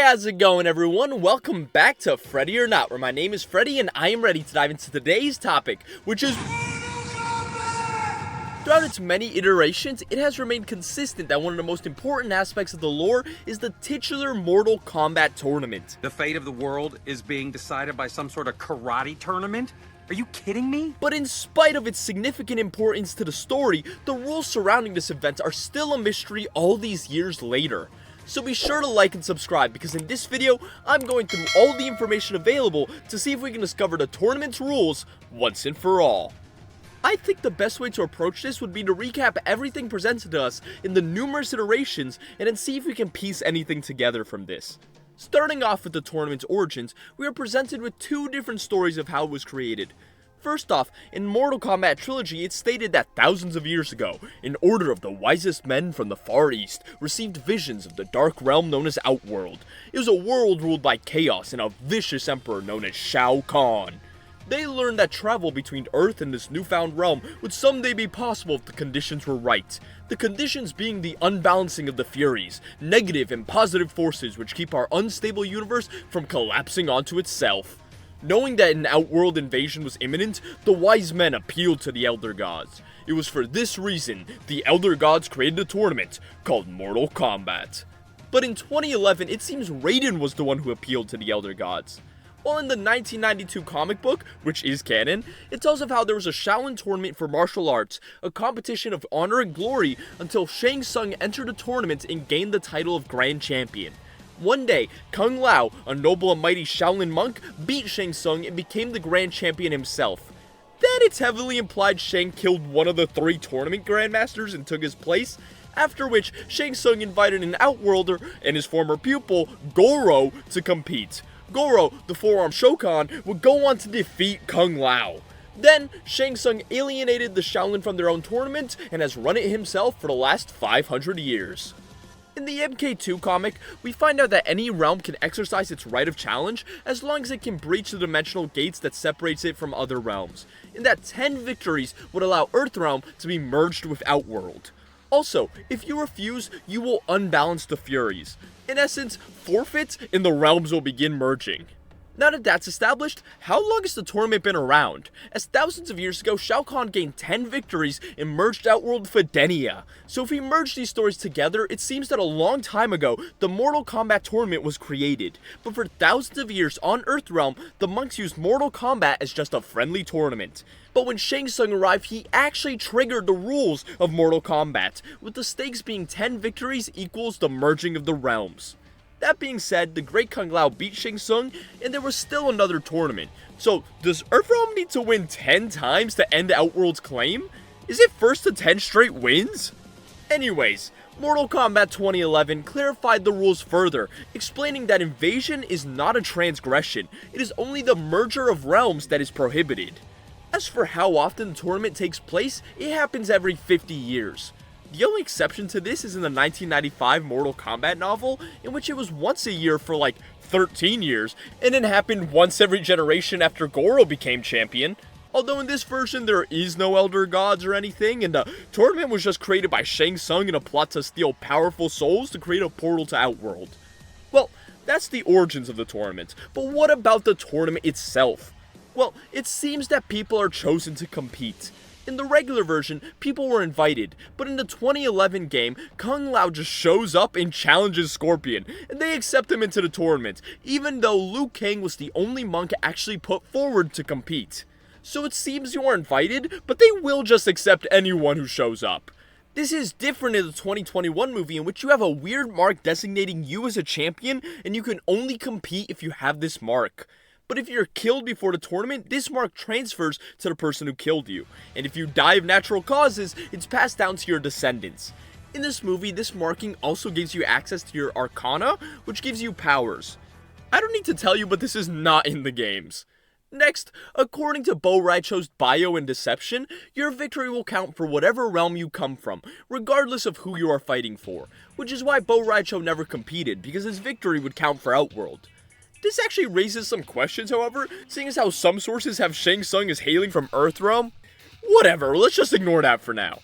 How's it going, everyone? Welcome back to Freddy or Not, where my name is Freddy and I am ready to dive into today's topic, which is throughout its many iterations, it has remained consistent that one of the most important aspects of the lore is the titular Mortal Kombat Tournament. The fate of the world is being decided by some sort of karate tournament? Are you kidding me? But in spite of its significant importance to the story, the rules surrounding this event are still a mystery all these years later. So be sure to like and subscribe, because in this video, I'm going through all the information available to see if we can discover the tournament's rules once and for all. I think the best way to approach this would be to recap everything presented to us in the numerous iterations and then see if we can piece anything together from this. Starting off with the tournament's origins, we are presented with two different stories of how it was created. First off, in Mortal Kombat Trilogy, it's stated that thousands of years ago, an order of the wisest men from the Far East received visions of the dark realm known as Outworld. It was a world ruled by chaos and a vicious emperor known as Shao Kahn. They learned that travel between Earth and this newfound realm would someday be possible if the conditions were right. The conditions being the unbalancing of the Furies, negative and positive forces which keep our unstable universe from collapsing onto itself. Knowing that an Outworld invasion was imminent, the wise men appealed to the Elder Gods. It was for this reason the Elder Gods created a tournament called Mortal Kombat. But in 2011, it seems Raiden was the one who appealed to the Elder Gods. While in the 1992 comic book, which is canon, it tells of how there was a Shaolin tournament for martial arts, a competition of honor and glory, until Shang Tsung entered the tournament and gained the title of Grand Champion. One day, Kung Lao, a noble and mighty Shaolin monk, beat Shang Tsung and became the Grand Champion himself. Then it's heavily implied Shang killed one of the three tournament grandmasters and took his place, after which Shang Tsung invited an Outworlder and his former pupil, Goro, to compete. Goro, the four-armed Shao Kahn, would go on to defeat Kung Lao. Then, Shang Tsung alienated the Shaolin from their own tournament and has run it himself for the last 500 years. In the Mk2 comic, we find out that any realm can exercise its right of challenge as long as it can breach the dimensional gates that separates it from other realms, and that 10 victories would allow Earthrealm to be merged with Outworld. Also, if you refuse, you will unbalance the Furies. In essence, forfeit and the realms will begin merging. Now that that's established, how long has the tournament been around? As thousands of years ago, Shao Kahn gained 10 victories and merged Outworld for Denia. So if we merge these stories together, it seems that a long time ago, the Mortal Kombat Tournament was created. But for thousands of years on Earthrealm, the monks used Mortal Kombat as just a friendly tournament. But when Shang Tsung arrived, he actually triggered the rules of Mortal Kombat, with the stakes being 10 victories equals the merging of the realms. That being said, the great Kung Lao beat Shang Tsung, and there was still another tournament. So, does Earthrealm need to win 10 times to end Outworld's claim? Is it first to 10 straight wins? Anyways, Mortal Kombat 2011 clarified the rules further, explaining that invasion is not a transgression, it is only the merger of realms that is prohibited. As for how often the tournament takes place, it happens every 50 years. The only exception to this is in the 1995 Mortal Kombat novel, in which it was once a year for like 13 years, and it happened once every generation after Goro became champion. Although in this version there is no Elder Gods or anything, and the tournament was just created by Shang Tsung in a plot to steal powerful souls to create a portal to Outworld. Well, that's the origins of the tournament, but what about the tournament itself? Well, it seems that people are chosen to compete. In the regular version, people were invited, but in the 2011 game, Kung Lao just shows up and challenges Scorpion, and they accept him into the tournament, even though Liu Kang was the only monk actually put forward to compete. So it seems you are invited, but they will just accept anyone who shows up. This is different in the 2021 movie, in which you have a weird mark designating you as a champion, and you can only compete if you have this mark. But if you're killed before the tournament, this mark transfers to the person who killed you. And if you die of natural causes, it's passed down to your descendants. In this movie, this marking also gives you access to your Arcana, which gives you powers. I don't need to tell you, but this is not in the games. Next, according to Bo' Rai Cho's bio and deception, your victory will count for whatever realm you come from, regardless of who you are fighting for. Which is why Bo' Rai Cho never competed, because his victory would count for Outworld. This actually raises some questions, however, seeing as how some sources have Shang Tsung as hailing from Earthrealm. Whatever, let's just ignore that for now.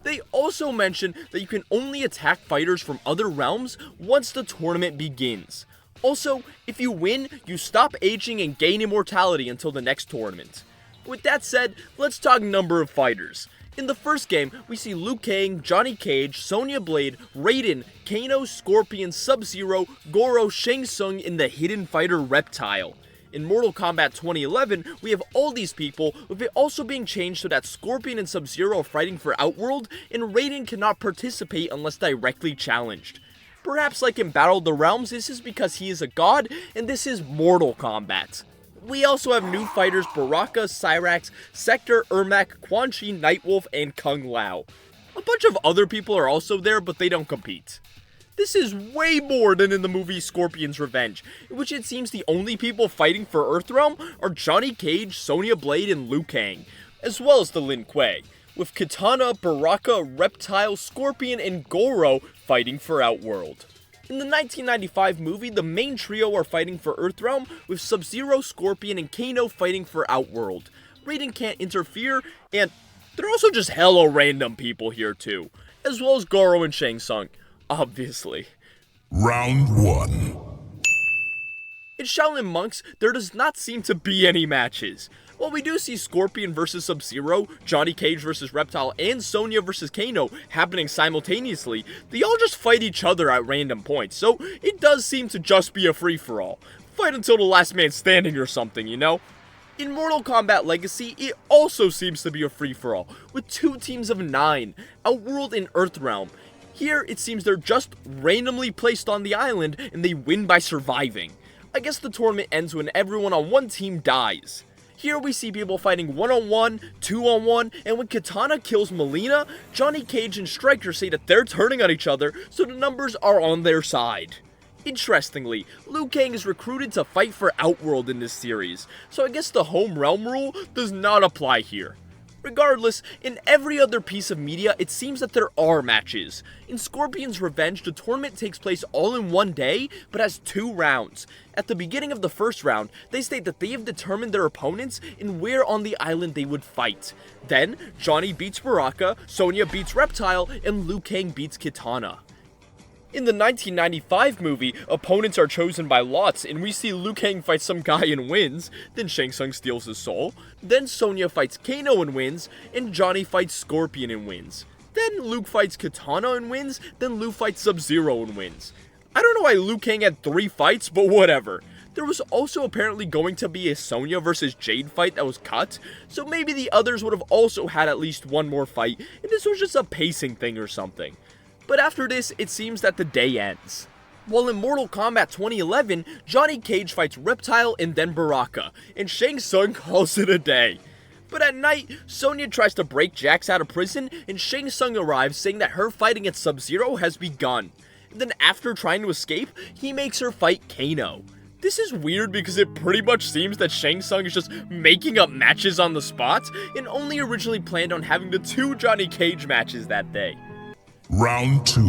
They also mention that you can only attack fighters from other realms once the tournament begins. Also, if you win, you stop aging and gain immortality until the next tournament. With that said, let's talk number of fighters. In the first game, we see Liu Kang, Johnny Cage, Sonya Blade, Raiden, Kano, Scorpion, Sub-Zero, Goro, Shang Tsung, and the hidden fighter Reptile. In Mortal Kombat 2011, we have all these people, with it also being changed so that Scorpion and Sub-Zero are fighting for Outworld, and Raiden cannot participate unless directly challenged. Perhaps like in Battle of the Realms, this is because he is a god, and this is Mortal Kombat. We also have new fighters Baraka, Cyrax, Sector, Ermac, Quan Chi, Nightwolf, and Kung Lao. A bunch of other people are also there, but they don't compete. This is way more than in the movie Scorpion's Revenge, in which it seems the only people fighting for Earthrealm are Johnny Cage, Sonya Blade, and Liu Kang, as well as the Lin Kuei, with Kitana, Baraka, Reptile, Scorpion, and Goro fighting for Outworld. In the 1995 movie, the main trio are fighting for Earthrealm, with Sub-Zero, Scorpion, and Kano fighting for Outworld. Raiden can't interfere, and they're also just hella random people here too, as well as Goro and Shang Tsung, obviously. Round 1. In Shaolin Monks, there does not seem to be any matches. While we do see Scorpion vs Sub-Zero, Johnny Cage vs Reptile, and Sonya vs Kano happening simultaneously, they all just fight each other at random points, so it does seem to just be a free-for-all. Fight until the last man standing or something, you know? In Mortal Kombat Legacy, it also seems to be a free-for-all, with 2 teams of 9, Outworld and Earthrealm. Here, it seems they're just randomly placed on the island, and they win by surviving. I guess the tournament ends when everyone on one team dies. Here we see people fighting 1-on-1, 2-on-1, and when Kitana kills Melina, Johnny Cage and Stryker say that they're turning on each other, so the numbers are on their side. Interestingly, Liu Kang is recruited to fight for Outworld in this series, so I guess the home realm rule does not apply here. Regardless, in every other piece of media, it seems that there are matches. In Scorpion's Revenge, the tournament takes place all in one day, but has 2 rounds. At the beginning of the first round, they state that they have determined their opponents and where on the island they would fight. Then, Johnny beats Baraka, Sonya beats Reptile, and Liu Kang beats Kitana. In the 1995 movie, opponents are chosen by lots, and we see Liu Kang fight some guy and wins, then Shang Tsung steals his soul, then Sonya fights Kano and wins, and Johnny fights Scorpion and wins. Then Luke fights Kitana and wins, then Liu fights Sub-Zero and wins. I don't know why Liu Kang had 3 fights, but whatever. There was also apparently going to be a Sonya vs Jade fight that was cut, so maybe the others would have also had at least one more fight, and this was just a pacing thing or something. But after this, it seems that the day ends. While in Mortal Kombat 2011, Johnny Cage fights Reptile and then Baraka, and Shang Tsung calls it a day. But at night, Sonya tries to break Jax out of prison, and Shang Tsung arrives saying that her fight against Sub-Zero has begun. And then after trying to escape, he makes her fight Kano. This is weird because it pretty much seems that Shang Tsung is just making up matches on the spot, and only originally planned on having the 2 Johnny Cage matches that day. Round 2.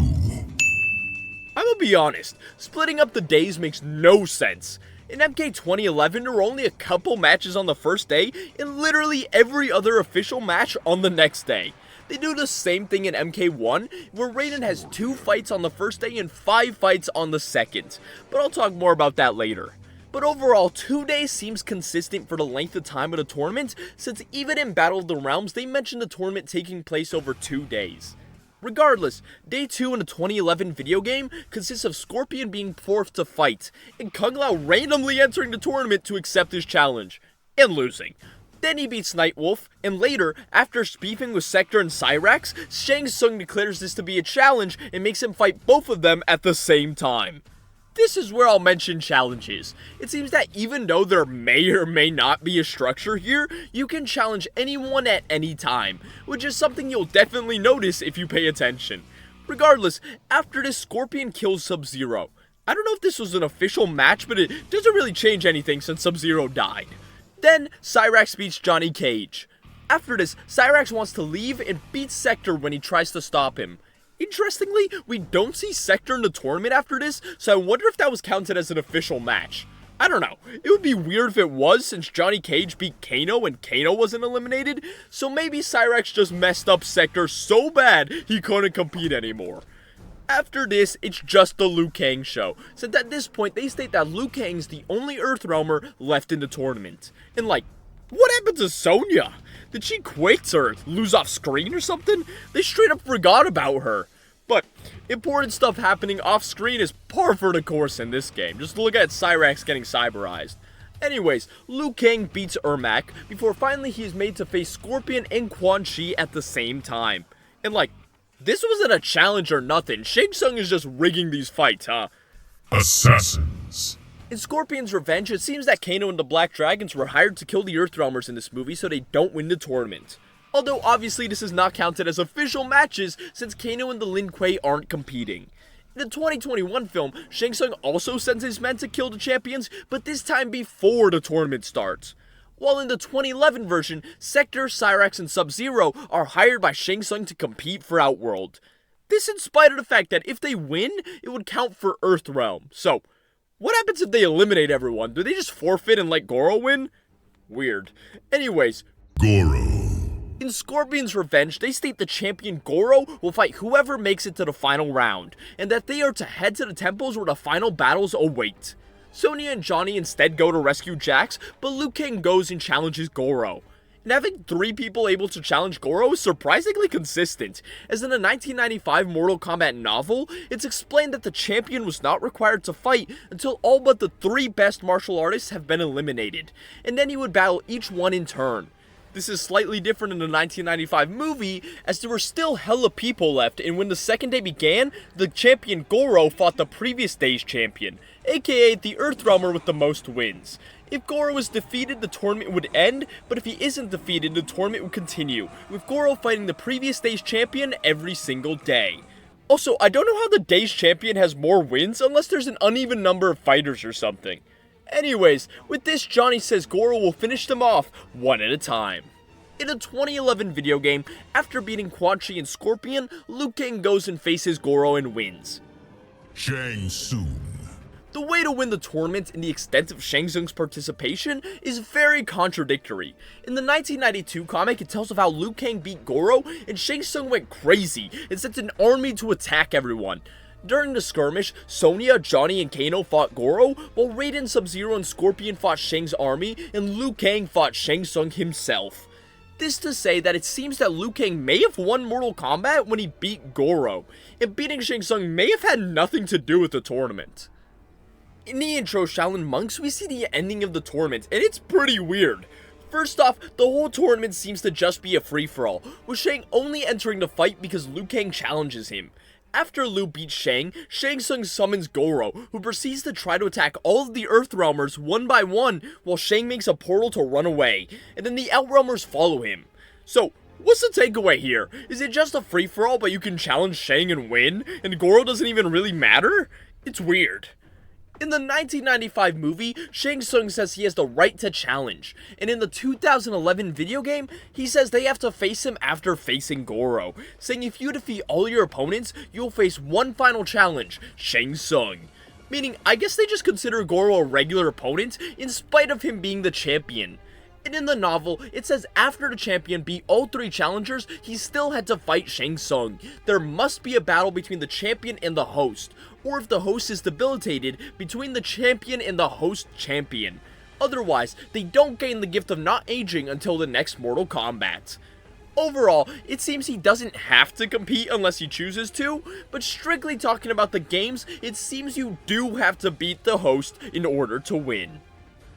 I'm gonna be honest, splitting up the days makes no sense. In MK 2011, there were only a couple matches on the first day, and literally every other official match on the next day. They do the same thing in Mk1, where Raiden has 2 fights on the first day and 5 fights on the second, but I'll talk more about that later. But overall, 2 days seems consistent for the length of time of the tournament, since even in Battle of the Realms, they mentioned the tournament taking place over 2 days. Regardless, Day 2 in the 2011 video game consists of Scorpion being forced to fight, and Kung Lao randomly entering the tournament to accept his challenge, and losing. Then he beats Nightwolf, and later, after beefing with Sector and Cyrax, Shang Tsung declares this to be a challenge and makes him fight both of them at the same time. This is where I'll mention challenges. It seems that even though there may or may not be a structure here, you can challenge anyone at any time, which is something you'll definitely notice if you pay attention. Regardless, after this, Scorpion kills Sub-Zero. I don't know if this was an official match, but it doesn't really change anything since Sub-Zero died. Then, Cyrax beats Johnny Cage. After this, Cyrax wants to leave and beats Sector when he tries to stop him. Interestingly, we don't see Sector in the tournament after this, so I wonder if that was counted as an official match. I don't know, it would be weird if it was since Johnny Cage beat Kano and Kano wasn't eliminated, so maybe Cyrax just messed up Sector so bad he couldn't compete anymore. After this, it's just the Liu Kang show, since at this point they state that Liu Kang's the only Earthrealmer left in the tournament. And like, what happened to Sonya? Did she quit or lose off screen or something? They straight up forgot about her. But important stuff happening off screen is par for the course in this game. Just look at Cyrax getting cyberized. Anyways, Liu Kang beats Ermac before finally he is made to face Scorpion and Quan Chi at the same time. And like, this wasn't a challenge or nothing. Shang Tsung is just rigging these fights, huh? Assassins. In Scorpion's revenge, it seems that Kano and the Black Dragons were hired to kill the Earthrealmers in this movie so they don't win the tournament. Although obviously this is not counted as official matches since Kano and the Lin Kuei aren't competing. In the 2021 film, Shang Tsung also sends his men to kill the champions, but this time before the tournament starts. While in the 2011 version, Sector, Cyrax, and Sub-Zero are hired by Shang Tsung to compete for Outworld. This in spite of the fact that if they win, it would count for Earthrealm. So, what happens if they eliminate everyone? Do they just forfeit and let Goro win? Weird. Anyways, Goro. in Scorpion's revenge, they state the champion Goro will fight whoever makes it to the final round, and that they are to head to the temples where the final battles await. Sonya and Johnny instead go to rescue Jax, but Liu Kang goes and challenges Goro. And having 3 people able to challenge Goro is surprisingly consistent, as in the 1995 Mortal Kombat novel, it's explained that the champion was not required to fight until all but the 3 best martial artists have been eliminated, and then he would battle each one in turn. This is slightly different in the 1995 movie, as there were still hella people left, and when the second day began, the champion Goro fought the previous day's champion, aka the Earthrealmer with the most wins. If Goro is defeated, the tournament would end, but if he isn't defeated, the tournament would continue, with Goro fighting the previous day's champion every single day. Also, I don't know how the day's champion has more wins unless there's an uneven number of fighters or something. Anyways, with this, Johnny says Goro will finish them off one at a time. In a 2011 video game, after beating Quan Chi and Scorpion, Liu Kang goes and faces Goro and wins. Shang Tsung. The way to win the tournament and the extent of Shang Tsung's participation is very contradictory. In the 1992 comic, it tells of how Liu Kang beat Goro and Shang Tsung went crazy and sent an army to attack everyone. During the skirmish, Sonya, Johnny, and Kano fought Goro, while Raiden, Sub-Zero, and Scorpion fought Shang's army, and Liu Kang fought Shang Tsung himself. This to say that it seems that Liu Kang may have won Mortal Kombat when he beat Goro, and beating Shang Tsung may have had nothing to do with the tournament. In the intro Shaolin Monks, we see the ending of the tournament, and it's pretty weird. First off, the whole tournament seems to just be a free-for-all, with Shang only entering the fight because Liu Kang challenges him. After Liu beats Shang, Shang Tsung summons Goro, who proceeds to try to attack all of the Earthrealmers one by one, while Shang makes a portal to run away, and then the Outrealmers follow him. So, what's the takeaway here? Is it just a free-for-all but you can challenge Shang and win, and Goro doesn't even really matter? It's weird. In the 1995 movie, Shang Tsung says he has the right to challenge, and in the 2011 video game, he says they have to face him after facing Goro, saying if you defeat all your opponents, you'll face one final challenge, Shang Tsung. Meaning, I guess they just consider Goro a regular opponent, in spite of him being the champion. And in the novel, it says after the champion beat all 3 challengers, he still had to fight Shang Tsung. There must be a battle between the champion and the host, or if the host is debilitated, between the champion and the host champion. Otherwise, they don't gain the gift of not aging until the next Mortal Kombat. Overall, it seems he doesn't have to compete unless he chooses to, but strictly talking about the games, it seems you do have to beat the host in order to win.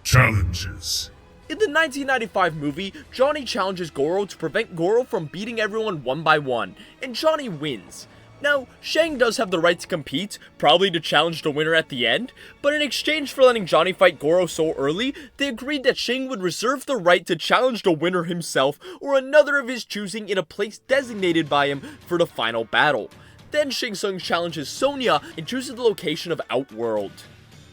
Challenges. In the 1995 movie, Johnny challenges Goro to prevent Goro from beating everyone one by one, and Johnny wins. Now, Shang does have the right to compete, probably to challenge the winner at the end, but in exchange for letting Johnny fight Goro so early, they agreed that Shang would reserve the right to challenge the winner himself or another of his choosing in a place designated by him for the final battle. Then Shang Tsung challenges Sonya and chooses the location of Outworld.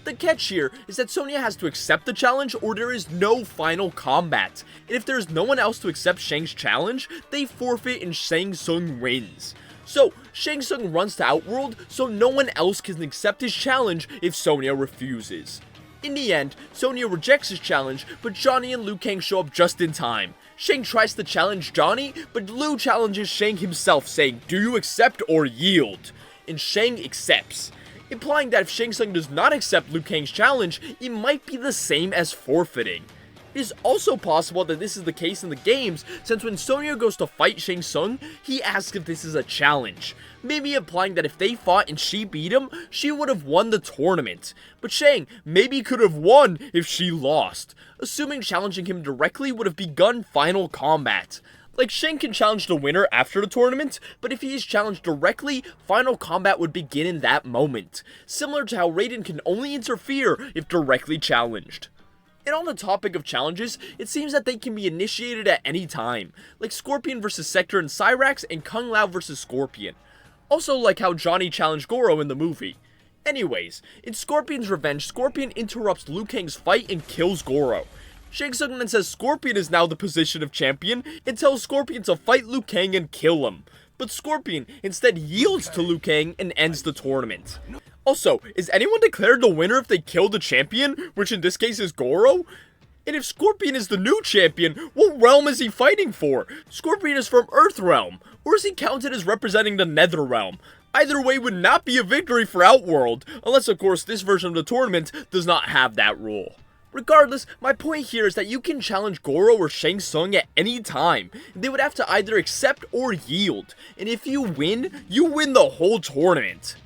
The catch here is that Sonya has to accept the challenge or there is no final combat, and if there is no one else to accept Shang's challenge, they forfeit and Shang Tsung wins. So, Shang Tsung runs to Outworld so no one else can accept his challenge if Sonya refuses. In the end, Sonya rejects his challenge, but Johnny and Liu Kang show up just in time. Shang tries to challenge Johnny, but Liu challenges Shang himself saying, "Do you accept or yield?" and Shang accepts, implying that if Shang Tsung does not accept Liu Kang's challenge, it might be the same as forfeiting. It is also possible that this is the case in the games, since when Sonya goes to fight Shang Tsung, he asks if this is a challenge, maybe implying that if they fought and she beat him, she would have won the tournament, but Shang maybe could have won if she lost, assuming challenging him directly would have begun final combat. Like, Shang can challenge the winner after the tournament, but if he is challenged directly, final combat would begin in that moment, similar to how Raiden can only interfere if directly challenged. And on the topic of challenges, it seems that they can be initiated at any time, like Scorpion vs Sector and Cyrax and Kung Lao vs Scorpion. Also like how Johnny challenged Goro in the movie. Anyways, in Scorpion's revenge, Scorpion interrupts Liu Kang's fight and kills Goro. Shang Tsung then says Scorpion is now the position of champion and tells Scorpion to fight Liu Kang and kill him. But Scorpion instead yields to Liu Kang and ends the tournament. Also, is anyone declared the winner if they kill the champion, which in this case is Goro? And if Scorpion is the new champion, what realm is he fighting for? Scorpion is from Earthrealm, or is he counted as representing the Netherrealm? Either way would not be a victory for Outworld, unless of course this version of the tournament does not have that rule. Regardless, my point here is that you can challenge Goro or Shang Tsung at any time. They would have to either accept or yield, and if you win the whole tournament.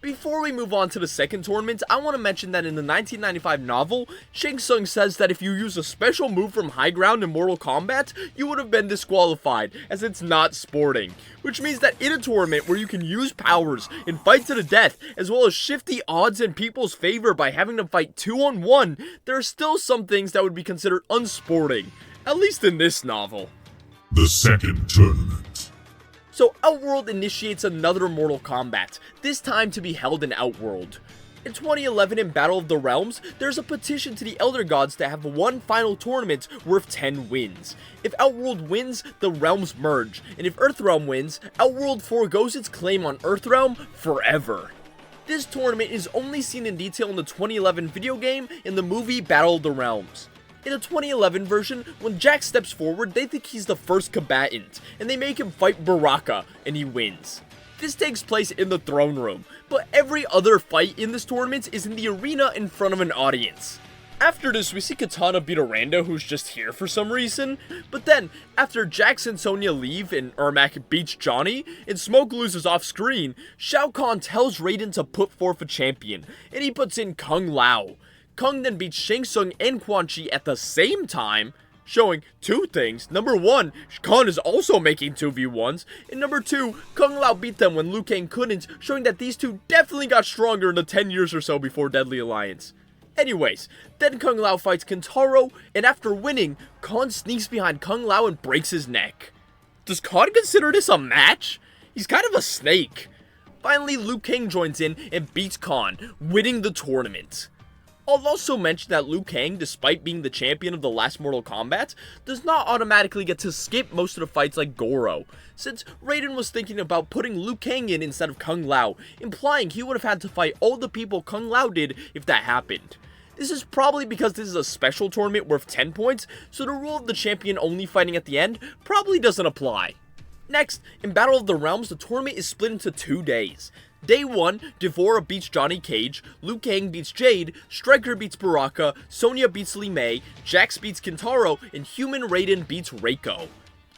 Before we move on to the second tournament, I want to mention that in the 1995 novel, Shang Tsung says that if you use a special move from high ground in Mortal Kombat, you would have been disqualified, as it's not sporting. Which means that in a tournament where you can use powers and fight to the death, as well as shift the odds in people's favor by having them fight 2-on-1, there are still some things that would be considered unsporting, at least in this novel. The second tournament. So Outworld initiates another Mortal Kombat, this time to be held in Outworld. In 2011 in Battle of the Realms, there's a petition to the Elder Gods to have one final tournament worth 10 wins. If Outworld wins, the realms merge, and if Earthrealm wins, Outworld forgoes its claim on Earthrealm forever. This tournament is only seen in detail in the 2011 video game and the movie Battle of the Realms. In the 2011 version, when Jack steps forward, they think he's the first combatant, and they make him fight Baraka, and he wins. This takes place in the throne room, but every other fight in this tournament is in the arena in front of an audience. After this, we see Katana beat a rando who's just here for some reason, but then, after Jax and Sonya leave and Ermac beats Johnny, and Smoke loses off screen, Shao Kahn tells Raiden to put forth a champion, and he puts in Kung Lao. Kung then beats Shang Tsung and Quan Chi at the same time, showing two things. Number one, Kahn is also making 2v1s, and number two, Kung Lao beat them when Liu Kang couldn't, showing that these two definitely got stronger in the 10 years or so before Deadly Alliance. Anyways, then Kung Lao fights Kentaro, and after winning, Kahn sneaks behind Kung Lao and breaks his neck. Does Kahn consider this a match? He's kind of a snake. Finally, Liu Kang joins in and beats Kahn, winning the tournament. I'll also mention that Liu Kang, despite being the champion of the last Mortal Kombat, does not automatically get to skip most of the fights like Goro, since Raiden was thinking about putting Liu Kang in instead of Kung Lao, implying he would have had to fight all the people Kung Lao did if that happened. This is probably because this is a special tournament worth 10 points, so the rule of the champion only fighting at the end probably doesn't apply. Next, in Battle of the Realms, the tournament is split into 2 days. Day 1, D'Vorah beats Johnny Cage, Liu Kang beats Jade, Stryker beats Baraka, Sonya beats Li Mei, Jax beats Kentaro, and Human Raiden beats Reiko.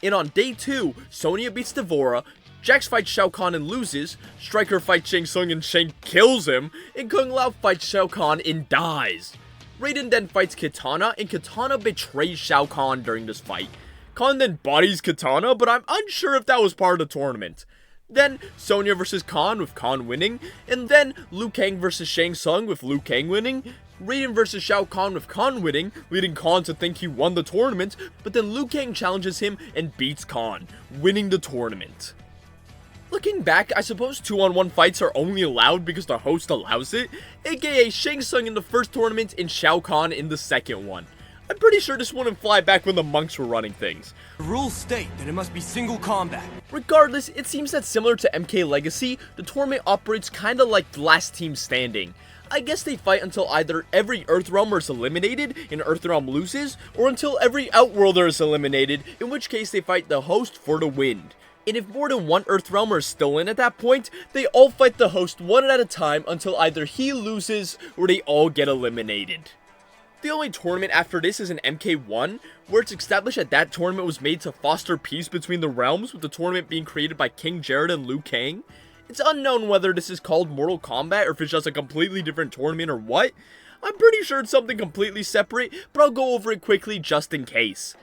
And on Day 2, Sonya beats D'Vorah, Jax fights Shao Kahn and loses, Stryker fights Shang Tsung and Shang kills him, and Kung Lao fights Shao Kahn and dies. Raiden then fights Kitana, and Kitana betrays Shao Kahn during this fight. Kahn then bodies Kitana, but I'm unsure if that was part of the tournament. Then, Sonya vs Kahn with Kahn winning, and then Liu Kang vs Shang Tsung with Liu Kang winning, Raiden vs Shao Kahn with Kahn winning, leading Kahn to think he won the tournament, but then Liu Kang challenges him and beats Kahn, winning the tournament. Looking back, I suppose 2-on-1 fights are only allowed because the host allows it, aka Shang Tsung in the first tournament and Shao Kahn in the second one. I'm pretty sure this wouldn't fly back when the monks were running things. The rules state that it must be single combat. Regardless, it seems that similar to MK Legacy, the tournament operates kinda like the last team standing. I guess they fight until either every Earthrealmer is eliminated and Earthrealm loses, or until every Outworlder is eliminated, in which case they fight the host for the win. And if more than one Earthrealmer is still in at that point, they all fight the host one at a time until either he loses or they all get eliminated. The only tournament after this is an Mk1, where it's established that that tournament was made to foster peace between the realms, with the tournament being created by King Jared and Liu Kang. It's unknown whether this is called Mortal Kombat or if it's just a completely different tournament or what. I'm pretty sure it's something completely separate, but I'll go over it quickly just in case.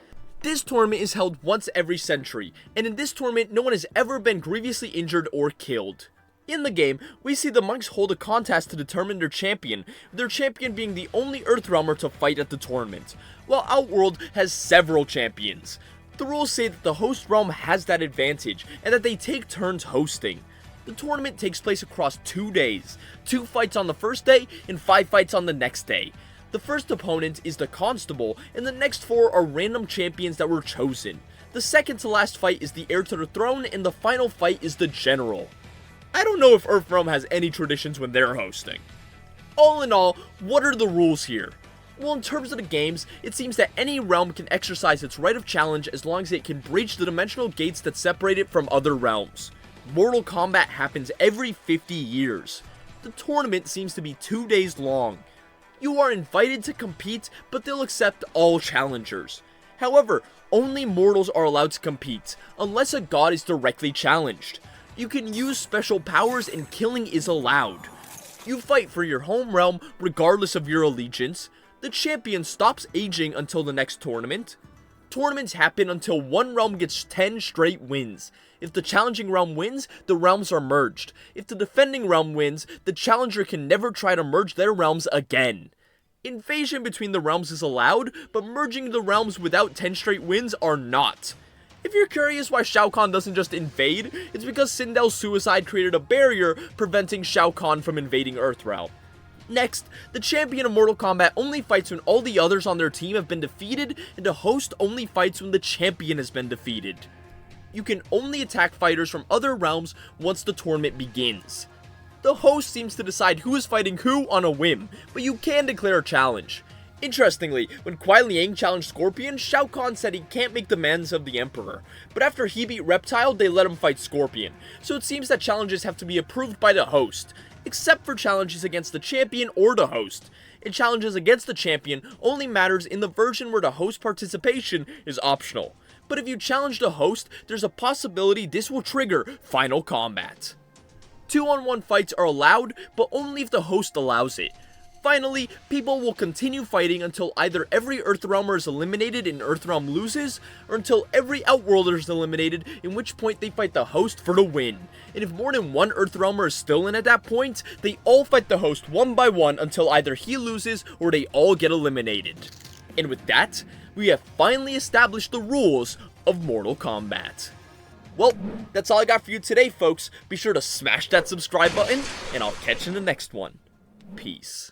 This tournament is held once every century, and in this tournament, no one has ever been grievously injured or killed. In the game, we see the monks hold a contest to determine their champion, with their champion being the only Earthrealmer to fight at the tournament, while Outworld has several champions. The rules say that the host realm has that advantage, and that they take turns hosting. The tournament takes place across 2 days, 2 fights on the first day, and 5 fights on the next day. The first opponent is the Constable, and the next 4 are random champions that were chosen. The second to last fight is the Heir to the Throne, and the final fight is the General. I don't know if Earthrealm has any traditions when they're hosting. All in all, what are the rules here? Well, in terms of the games, it seems that any realm can exercise its right of challenge as long as it can breach the dimensional gates that separate it from other realms. Mortal Kombat happens every 50 years. The tournament seems to be 2 days long. You are invited to compete, but they'll accept all challengers. However, only mortals are allowed to compete, unless a god is directly challenged. You can use special powers and killing is allowed. You fight for your home realm regardless of your allegiance. The champion stops aging until the next tournament. Tournaments happen until one realm gets 10 straight wins. If the challenging realm wins, the realms are merged. If the defending realm wins, the challenger can never try to merge their realms again. Invasion between the realms is allowed, but merging the realms without 10 straight wins are not. If you're curious why Shao Kahn doesn't just invade, it's because Sindel's suicide created a barrier preventing Shao Kahn from invading Earthrealm. Next, the champion of Mortal Kombat only fights when all the others on their team have been defeated, and the host only fights when the champion has been defeated. You can only attack fighters from other realms once the tournament begins. The host seems to decide who is fighting who on a whim, but you can declare a challenge. Interestingly, when Kuai Liang challenged Scorpion, Shao Kahn said he can't make demands of the Emperor, but after he beat Reptile, they let him fight Scorpion, so it seems that challenges have to be approved by the host, except for challenges against the champion or the host. And challenges against the champion only matters in the version where the host participation is optional. But if you challenge the host, there's a possibility this will trigger Final Combat. 2-on-1 fights are allowed, but only if the host allows it. Finally, people will continue fighting until either every Earthrealmer is eliminated and Earthrealm loses, or until every Outworlder is eliminated, in which point they fight the host for the win. And if more than one Earthrealmer is still in at that point, they all fight the host one by one until either he loses or they all get eliminated. And with that, we have finally established the rules of Mortal Kombat. Well, that's all I got for you today, folks. Be sure to smash that subscribe button, and I'll catch you in the next one. Peace.